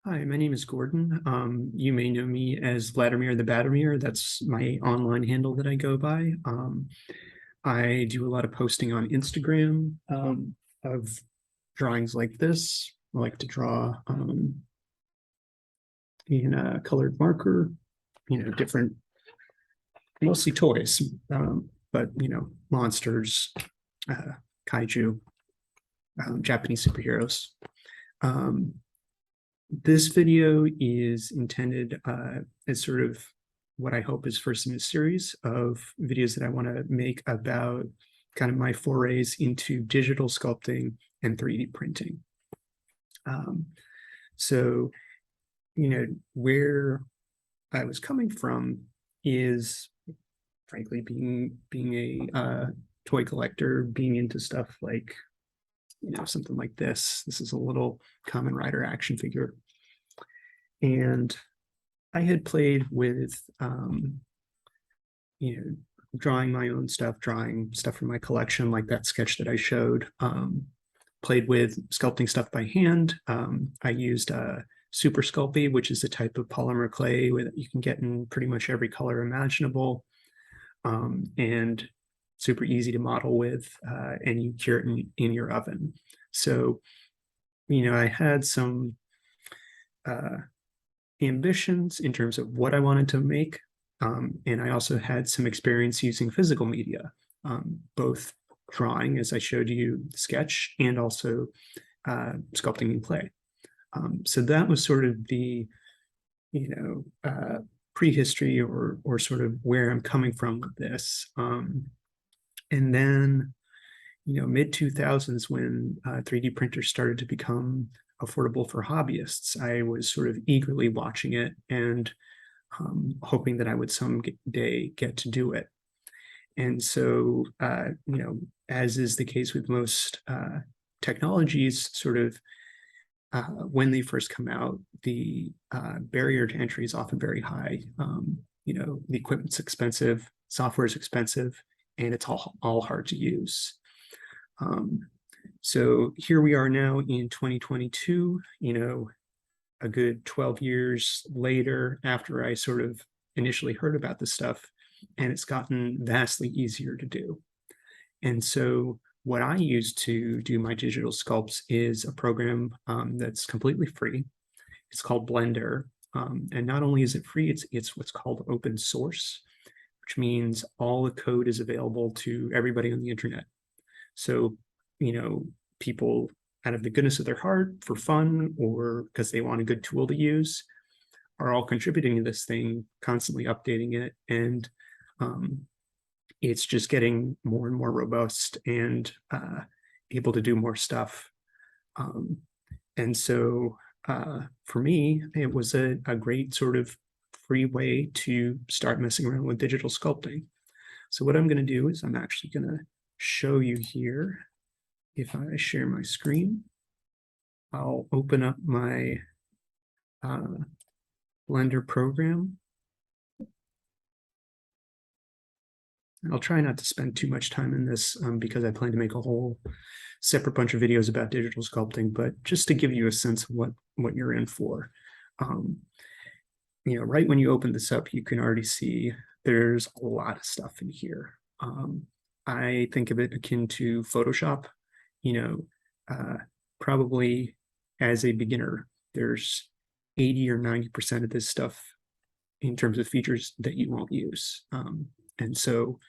Hi, my name is Gordon. You may know me as Vladimir the Batomir. That's my online handle that I go by. I do a lot of posting on Instagram of drawings like this. I like to draw in a colored marker, different, mostly toys, but, monsters, uh, kaiju, Japanese superheroes. Um, This video is intended as sort of what I hope is first in a series of videos that I want to make about kind of my forays into digital sculpting and 3D printing. Um, so, where I was coming from is frankly being a toy collector, being into stuff like something like this. This is a little Kamen Rider action figure, and I had played with, you know, drawing my own stuff, drawing stuff from my collection, like that sketch that I showed. Played with sculpting stuff by hand. I used Super Sculpey, which is a type of polymer clay that you can get in pretty much every color imaginable, and super easy to model with, and you cure it in your oven. So, I had some uh, ambitions in terms of what I wanted to make. And I also had some experience using physical media, both drawing, as I showed you, sketch, and also sculpting in clay. So that was sort of the, prehistory or sort of where I'm coming from with this. And then, mid 2000s when 3D printers started to become affordable for hobbyists, I was sort of eagerly watching it and hoping that I would someday get to do it. And so, as is the case with most technologies, sort of when they first come out, the barrier to entry is often very high. The equipment's expensive, software is expensive, and it's all hard to use. So here we are now in 2022, a good 12 years later after I sort of initially heard about this stuff, and it's gotten vastly easier to do. And so what I use to do my digital sculpts is a program that's completely free. It's called Blender. And not only is it free, it's what's called open source, which means all the code is available to everybody on the internet. So, people out of the goodness of their heart for fun or because they want a good tool to use are all contributing to this thing, constantly updating it. And it's just getting more and more robust and able to do more stuff. And so for me, it was a great sort of free way to start messing around with digital sculpting. So what I'm going to do is I'm actually going to show you here. If I share my screen, I'll open up my Blender program. I'll try not to spend too much time in this because I plan to make a whole separate bunch of videos about digital sculpting, but just to give you a sense of what you're in for. Right when you open this up, you can already see there's a lot of stuff in here. I think of it akin to Photoshop. Probably as a beginner, there's 80 or 90% of this stuff in terms of features that you won't use. And so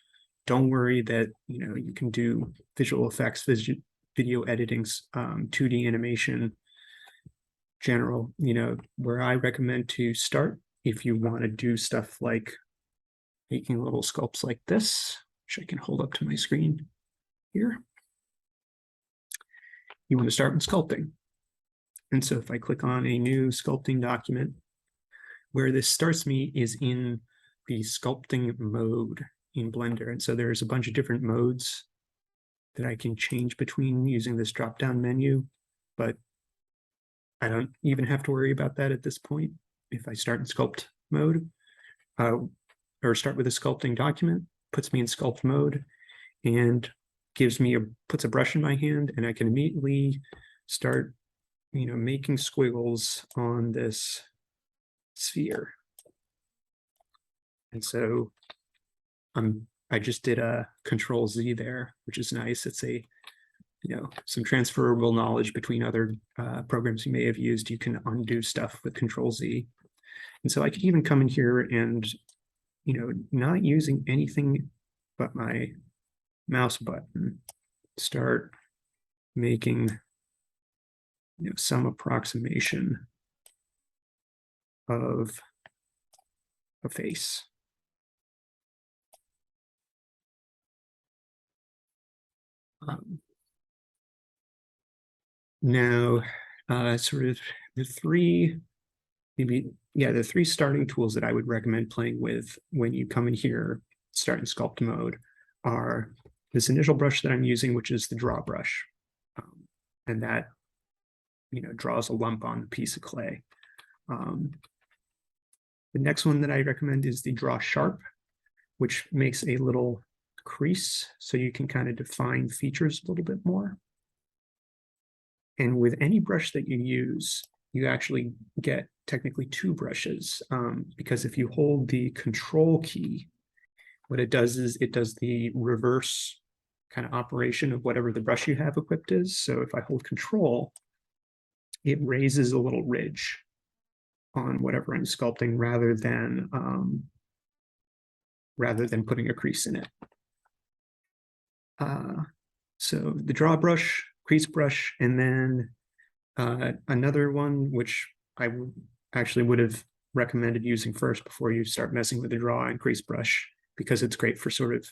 don't worry that, you can do visual effects, video editing, 2D animation, general, where I recommend to start if you want to do stuff like making little sculpts like this, which I can hold up to my screen here. You want to start with sculpting. And so if I click on a new sculpting document, where this starts me is in the sculpting mode in Blender. And so there's a bunch of different modes that I can change between using this drop-down menu, but I don't even have to worry about that at this point. If I start in sculpt mode, or start with a sculpting document, puts me in sculpt mode and puts a brush in my hand, and I can immediately start making squiggles on this sphere. And so I just did a Control Z there, which is nice. It's some transferable knowledge between other programs you may have used. You can undo stuff with Control Z. And so I could even come in here and, not using anything but my mouse button, start making, some approximation of a face. Now, sort of the three starting tools that I would recommend playing with when you come in here, start in sculpt mode, are this initial brush that I'm using, which is the draw brush. And that, draws a lump on a piece of clay. The next one that I recommend is the draw sharp, which makes a little crease so you can kind of define features a little bit more. And with any brush that you use, you actually get technically two brushes, because if you hold the Control key, what it does is it does the reverse kind of operation of whatever the brush you have equipped is. So if I hold Control, it raises a little ridge on whatever I'm sculpting rather than putting a crease in it. So the draw brush, crease brush, and then another one which I actually would have recommended using first before you start messing with the draw and crease brush, because it's great for sort of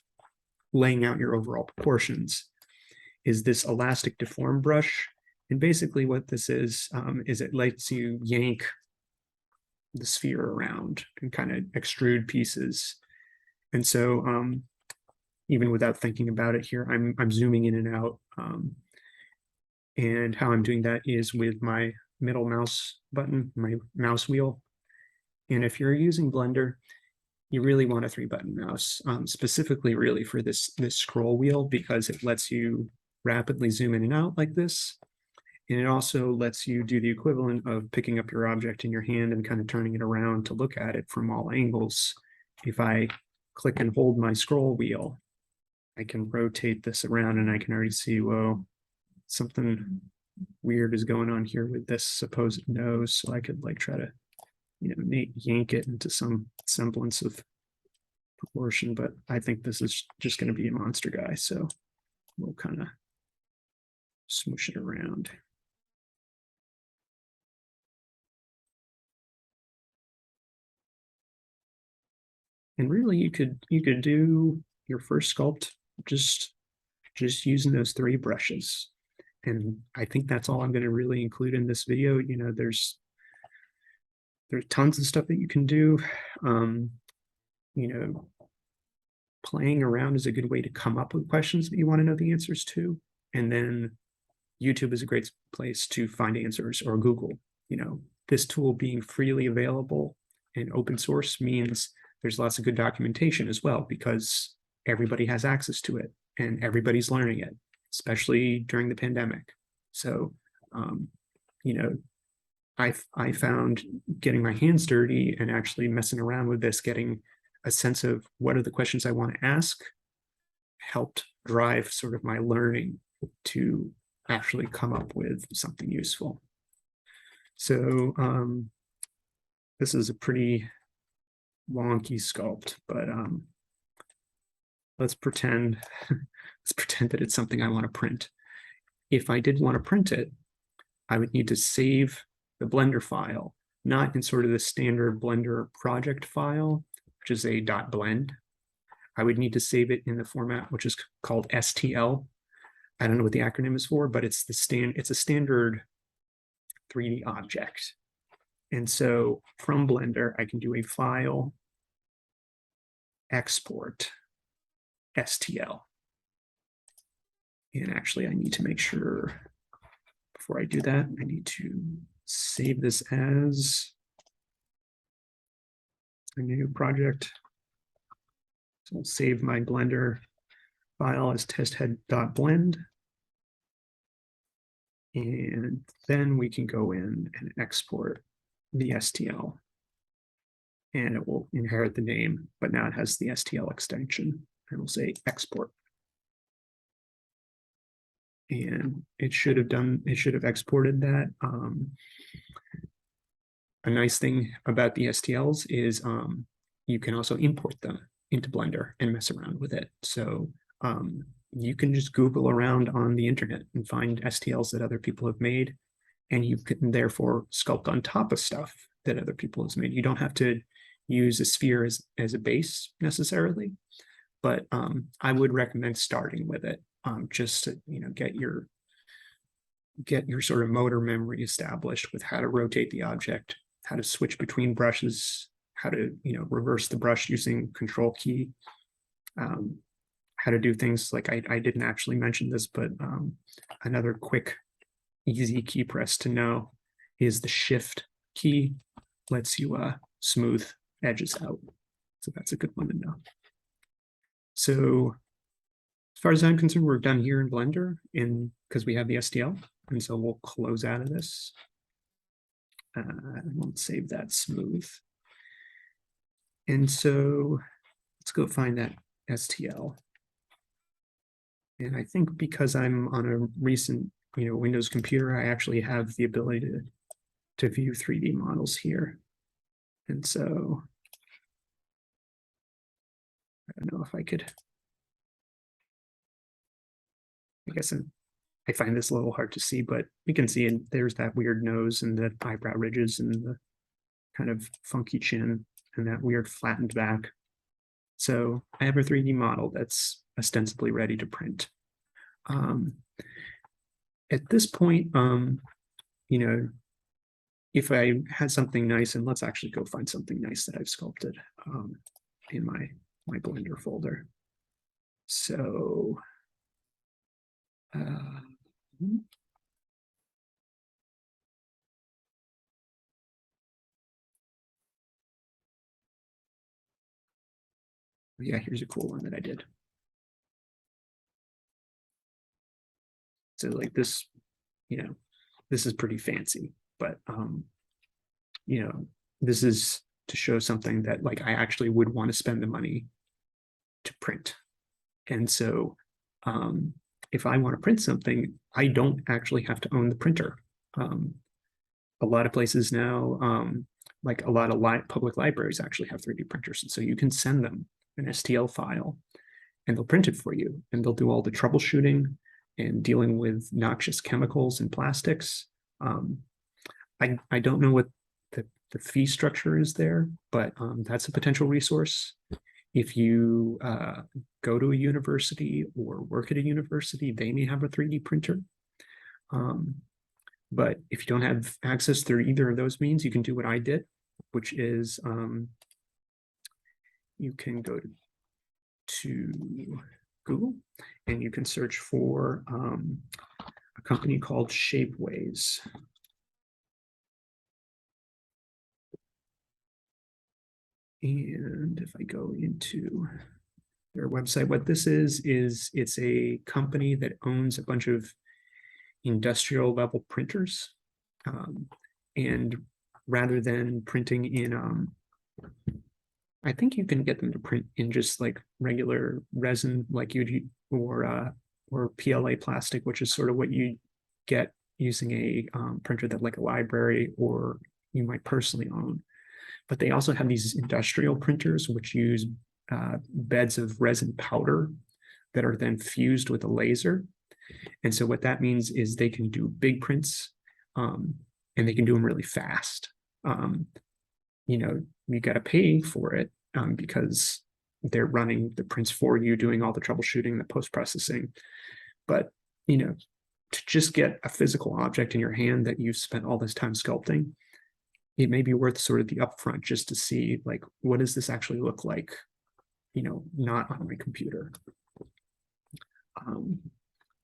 laying out your overall proportions, is this elastic deform brush. And basically what this is it lets you yank the sphere around and kind of extrude pieces. And so even without thinking about it here, I'm zooming in and out. And how I'm doing that is with my middle mouse button, my mouse wheel. And if you're using Blender, you really want a 3-button mouse, specifically really for this scroll wheel, because it lets you rapidly zoom in and out like this. And it also lets you do the equivalent of picking up your object in your hand and kind of turning it around to look at it from all angles. If I click and hold my scroll wheel, I can rotate this around and I can already see, whoa, something weird is going on here with this supposed nose. So I could like try to, yank it into some semblance of proportion, but I think this is just going to be a monster guy. So we'll kind of smoosh it around. And really you could do your first sculpt just using those 3 brushes. And I think that's all I'm going to really include in this video. There's tons of stuff that you can do. Playing around is a good way to come up with questions that you want to know the answers to. And then YouTube is a great place to find answers, or Google. This tool being freely available and open source means there's lots of good documentation as well, because everybody has access to it and everybody's learning it, especially during the pandemic. So, I found getting my hands dirty and actually messing around with this, getting a sense of what are the questions I want to ask, helped drive sort of my learning to actually come up with something useful. So this is a pretty wonky sculpt, but let's pretend that it's something I want to print. If I did want to print it, I would need to save the Blender file, not in sort of the standard Blender project file, which is a .blend. I would need to save it in the format which is called STL. I don't know what the acronym is for, but it's a standard 3D object. And so from Blender, I can do a file, export, STL. And actually, I need to make sure before I do that, I need to save this as a new project. So I'll save my Blender file as testhead.blend. And then we can go in and export the STL, and it will inherit the name, but now it has the STL extension, and we'll say export. And it should have exported that. A nice thing about the STLs is you can also import them into Blender and mess around with it. So you can just Google around on the internet and find STLs that other people have made, and you can therefore sculpt on top of stuff that other people have made. You don't have to use a sphere as a base necessarily, but I would recommend starting with it, just to get your sort of motor memory established with how to rotate the object, how to switch between brushes, how to reverse the brush using Control key, how to do things like I didn't actually mention this, but another quick, easy key press to know is the Shift key. Lets you smooth edges out. So that's a good one to know. So as far as I'm concerned, we're done here in Blender because we have the STL. And so we'll close out of this. I won't save that smooth. And so let's go find that STL. And I think because I'm on a recent Windows computer, I actually have the ability to view 3D models here. And so I don't know if I could, I guess I find this a little hard to see, but we can see there's that weird nose and the eyebrow ridges and the kind of funky chin and that weird flattened back. So I have a 3D model that's ostensibly ready to print. At this point, if I had something nice, and let's actually go find something nice that I've sculpted in my Blender folder. So yeah, here's a cool one that I did. So like this, this is pretty fancy, but this is to show something that like I actually would want to spend the money to print. And so if I want to print something, I don't actually have to own the printer. A lot of places now, like a lot of public libraries actually have 3D printers. And so you can send them an STL file and they'll print it for you. And they'll do all the troubleshooting and dealing with noxious chemicals and plastics. I don't know what the fee structure is there, but that's a potential resource. If you go to a university or work at a university, they may have a 3D printer. But if you don't have access through either of those means, you can do what I did, which is you can go to Google and you can search for a company called Shapeways. And if I go into their website, what this is it's a company that owns a bunch of industrial level printers. And rather than printing in, I think you can get them to print in just like regular resin, like you'd or PLA plastic, which is sort of what you get using a printer that like a library or you might personally own. But they also have these industrial printers which use beds of resin powder that are then fused with a laser. And so what that means is they can do big prints and they can do them really fast. You got to pay for it because they're running the prints for you, doing all the troubleshooting, the post-processing. But, to just get a physical object in your hand that you've spent all this time sculpting, it may be worth sort of the upfront just to see, like, what does this actually look like, not on my computer.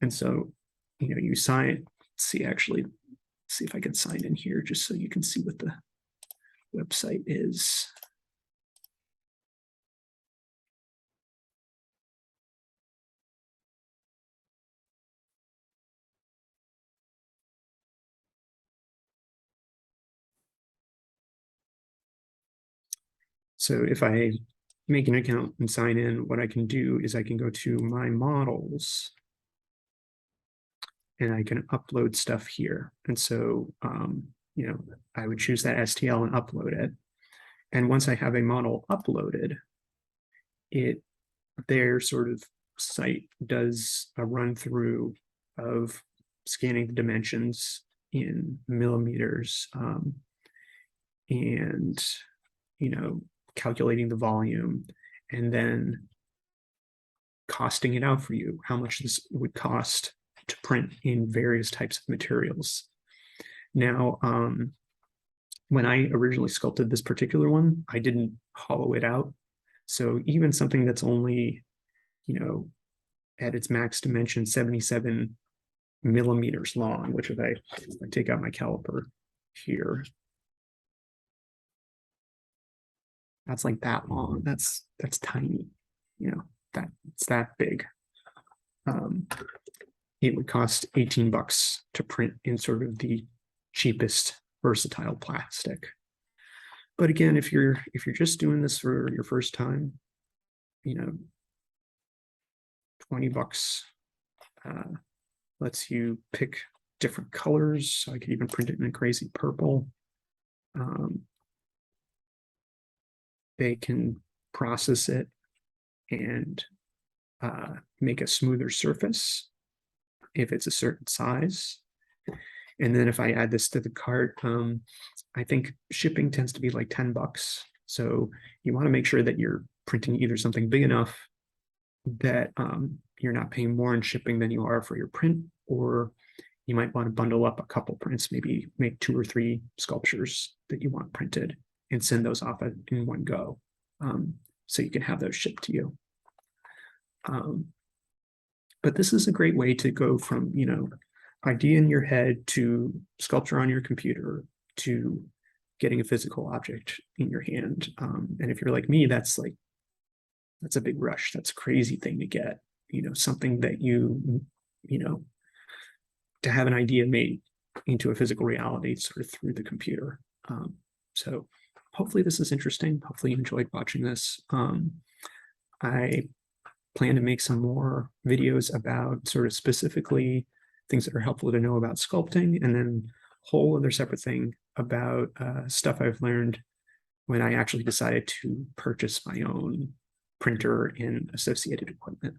And so, you sign, see if I can sign in here just so you can see what the website is. So if I make an account and sign in, what I can do is I can go to my models and I can upload stuff here. And so, I would choose that STL and upload it. And once I have a model uploaded, their sort of site does a run through of scanning the dimensions in millimeters, and calculating the volume, and then costing it out for you, how much this would cost to print in various types of materials. Now, when I originally sculpted this particular one, I didn't hollow it out. So even something that's only, at its max dimension, 77 millimeters long, which if I take out my caliper here, that's like that long. That's tiny, it's that big. It would cost $18 to print in sort of the cheapest versatile plastic. But again, if you're just doing this for your first time, $20 lets you pick different colors. So I could even print it in a crazy purple. They can process it and make a smoother surface if it's a certain size. And then if I add this to the cart, I think shipping tends to be like $10. So you want to make sure that you're printing either something big enough that you're not paying more in shipping than you are for your print, or you might want to bundle up a couple prints, maybe make 2 or 3 sculptures that you want printed and send those off in one go, so you can have those shipped to you. But this is a great way to go from, idea in your head to sculpture on your computer to getting a physical object in your hand. And if you're like me, that's a big rush. That's a crazy thing to get, something that to have an idea made into a physical reality sort of through the computer. So hopefully this is interesting. Hopefully you enjoyed watching this. I plan to make some more videos about sort of specifically things that are helpful to know about sculpting, and then a whole other separate thing about stuff I've learned when I actually decided to purchase my own printer and associated equipment.